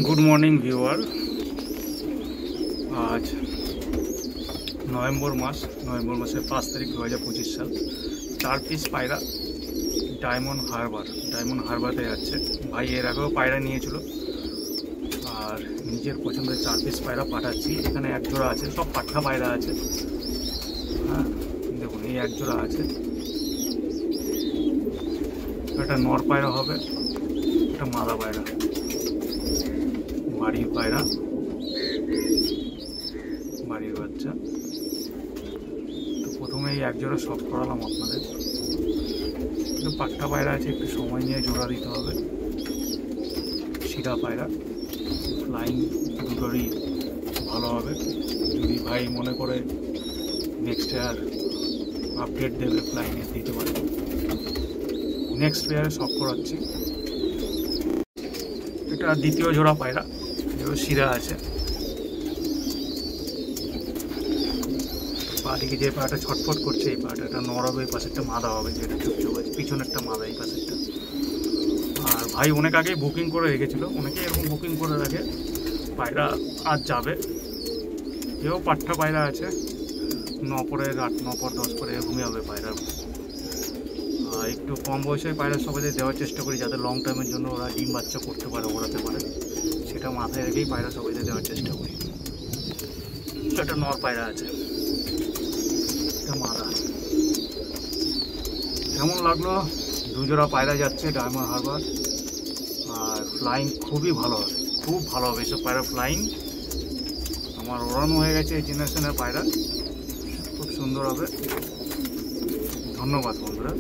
Good morning viewer. আজ November মাসের 5 তারিখ 2025 সাল। 4 পিস পায়রা ডায়মন্ড হারবারে যাচ্ছে। ভাই এর আগেও পায়রা নিয়েছিল আর নিজের পছন্দের 4 পিস পায়রা পাঠাচ্ছি। এখানে এক জোড়া আছে, সব পাঠা পায়রা আছে। হ্যাঁ দেখুন, এই এক জোড়া আছে। এটা নর পায়রা হবে, এটা মাদা পায়রা, বাড়ির পায়রা, বাড়ির বাচ্চা। তো প্রথমে এই এক জোড়া শখ করালাম আপনাদের। কিন্তু পাট্টা পায়রা আছে, একটু সময় নিয়ে জোড়া দিতে হবে। শিরা পায়রা, ফ্লাইং দুটোরই ভালো হবে। যদি ভাই মনে করে নেক্সট ইয়ার আপডেট দেবে, ফ্লাইংয়ে দিতে পারে। নেক্সট ইয়ারে শখ করাচ্ছি। এটা দ্বিতীয় জোড়া পায়রা, এবার শিরা আছে। বাদিকে যে পায়রাটা ছটফট করছে, এই পায়রাটা নর হবে, এই পাশেরটা মাদা হবে, যেটা চুপচুপ আছে। পিছনেরটা মাদা, এই পাশেরটা। আর ভাই অনেক আগেই বুকিং করে রেখেছিল, অনেকেই এরকম বুকিং করে রাখে। পায়রা আজ যাবে। এও পাট্টা পায়রা আছে, 9 পরে 8, 9 পর 10 পরে এরকমই হবে পায়রা। একটু কম বয়সের পায়রা সবাইদের দেওয়ার চেষ্টা করি, যাতে লং টাইমের জন্য ওরা ডিম বাচ্চা করতে পারে, ওড়াতে পারে। সেটা মাথায় রেখেই পায়রা সবাইদের দেওয়ার চেষ্টা করি। একটা নর পায়রা আছে, এটা মাদা। কেমন লাগলো? 2 জোড়া পায়রা যাচ্ছে ডায়মন্ড হারবার। আর ফ্লাইং খুবই ভালো হবে, খুব ভালো হবে এসব পায়রা ফ্লাইং। আমার ওড়ানো হয়ে গেছে এই জেনারেশনের পায়রা, খুব সুন্দর হবে। ধন্যবাদ বন্ধুরা।